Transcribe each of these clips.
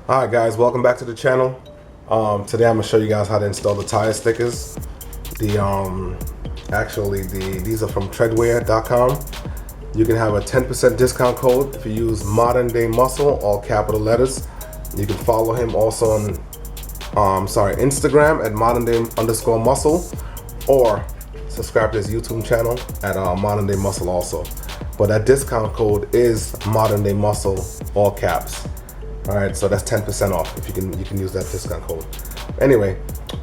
Alright guys, welcome back to the channel. Today I'm going to show you guys how to install the tire stickers. These are from Tredwear.com. You can have a 10% discount code if you use Modern Day Muscle, all capital letters. You can follow him also on Instagram at modernday_muscle, or subscribe to his YouTube channel at Modern Day Muscle also. But that discount code is Modern Day Muscle, all caps. Alright, so that's 10% off if you can use that discount code. Anyway,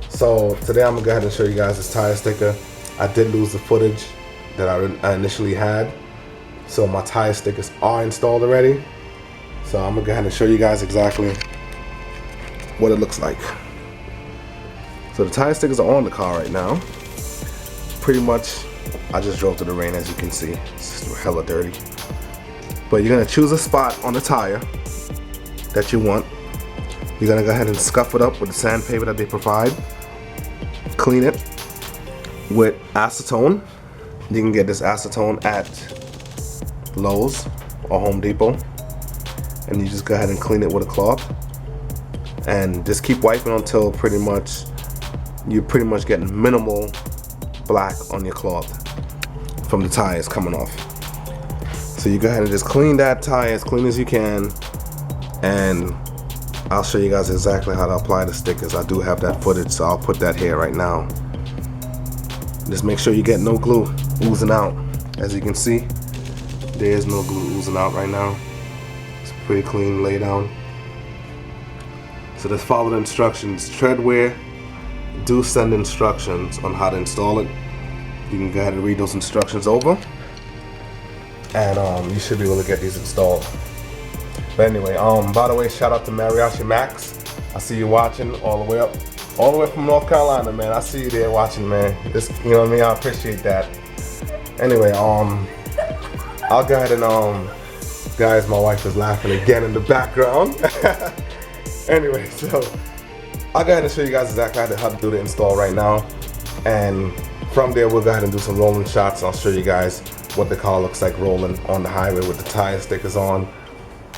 so today I'm gonna go ahead and show you guys this tire sticker. I did lose the footage that I initially had, so my tire stickers are installed already. So I'm gonna go ahead and show you guys exactly what it looks like. So the tire stickers are on the car right now. Pretty much, I just drove through the rain, as you can see. It's hella dirty. But you're gonna choose a spot on the tire that you want. You're gonna go ahead and scuff it up with the sandpaper that they provide. Clean it with acetone. You can get this acetone at Lowe's or Home Depot, and you just go ahead and clean it with a cloth, and just keep wiping until you're pretty much getting minimal black on your cloth from the tires coming off. So you go ahead and just clean that tire as clean as you can, and I'll show you guys exactly how to apply the stickers. I do have that footage, so I'll put that here right now. Just make sure you get no glue oozing out. As you can see, there is no glue oozing out right now. It's pretty clean lay down. So just follow the instructions. Tredwear do send instructions on how to install it. You can go ahead and read those instructions over, and you should be able to get these installed. But anyway, by the way, shout out to Mariachi Max. I see you watching all the way from North Carolina, man. I see you there watching, man. This, you know what I mean? I appreciate that. Anyway, I'll go ahead and guys, my wife is laughing again in the background. Anyway, so I'll go ahead and show you guys exactly how to do the install right now, and from there we'll go ahead and do some rolling shots. I'll show you guys what the car looks like rolling on the highway with the tire stickers on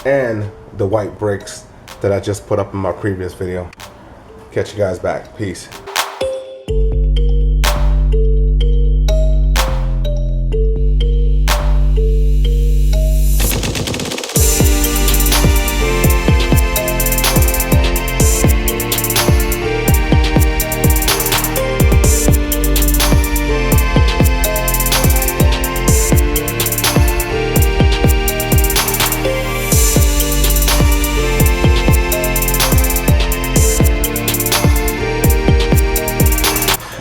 and the white brakes that I just put up in my previous video. Catch you guys back. Peace.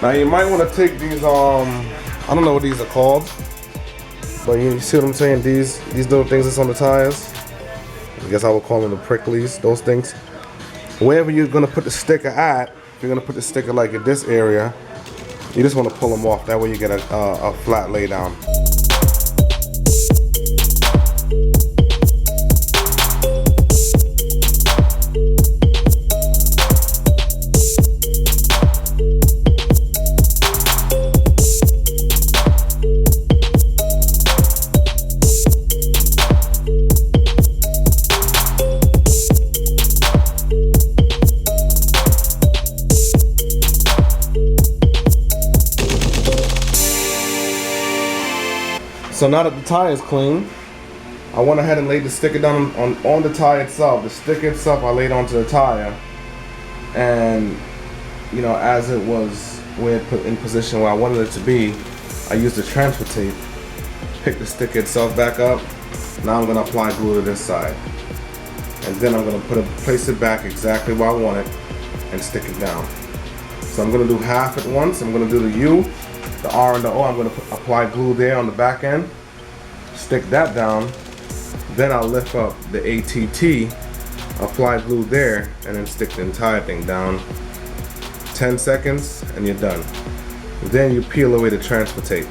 Now you might want to take these, I don't know what these are called, but you see what I'm saying? These little things that's on the tires. I guess I would call them the pricklies, those things. Wherever you're gonna put the sticker at, if you're gonna put the sticker like in this area, you just want to pull them off. That way you get a flat lay down. So now that the tire is clean, I went ahead and laid the sticker down on the tire itself. The sticker itself I laid onto the tire, and you know, as it was put in position where I wanted it to be, I used the transfer tape, pick the sticker itself back up. Now I'm going to apply glue to this side, and then I'm going to place it back exactly where I want it and stick it down. So I'm going to do half at once. I'm going to do the U, the R, and the O. I'm going to apply glue there on the back end, stick that down, then I'll lift up the ATT, apply glue there, and then stick the entire thing down. 10 seconds and you're done. Then you peel away the transfer tape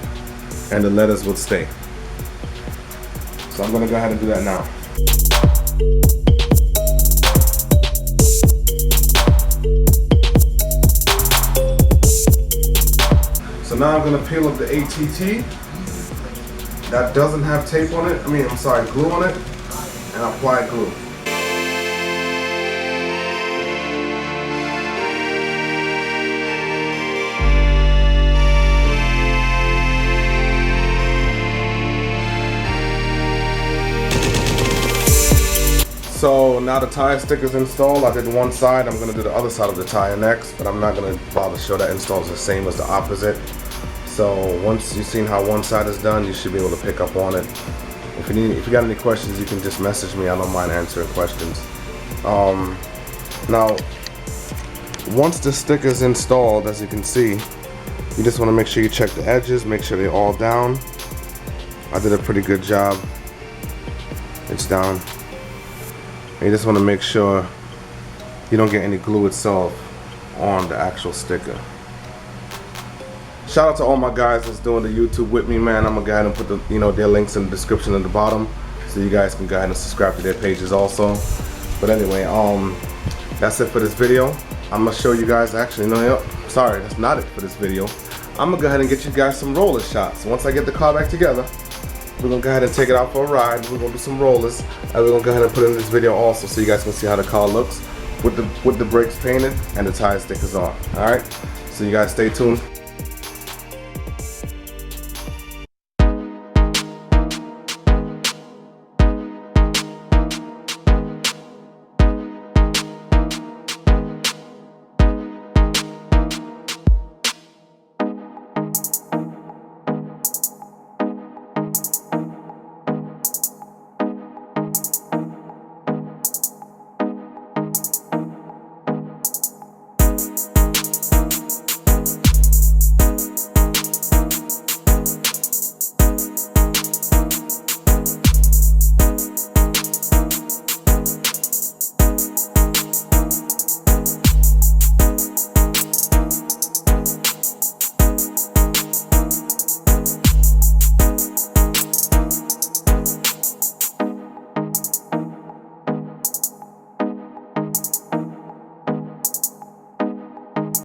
and the letters will stay. So I'm going to go ahead and do that now. So now I'm going to peel up the ATT that doesn't have tape on it, glue on it, and apply glue. So now the tire sticker's installed. I did one side, I'm gonna do the other side of the tire next, but I'm not gonna bother to show that install is the same as the opposite. So once you've seen how one side is done, you should be able to pick up on it. If you got any questions, you can just message me. I don't mind answering questions. Now, once the sticker is installed, as you can see, you just want to make sure you check the edges, make sure they're all down. I did a pretty good job. It's down. And you just want to make sure you don't get any glue itself on the actual sticker. Shout out to all my guys that's doing the YouTube with me, man. I'm gonna go ahead and put their links in the description at the bottom, so you guys can go ahead and subscribe to their pages also. But anyway, that's it for this video. I'm gonna show you guys. Actually, no, sorry, that's not it for this video. I'm gonna go ahead and get you guys some roller shots. Once I get the car back together, we're gonna go ahead and take it out for a ride. We're gonna do some rollers, and we're gonna go ahead and put it in this video also, so you guys can see how the car looks with the brakes painted and the tire stickers on. All right, so you guys stay tuned.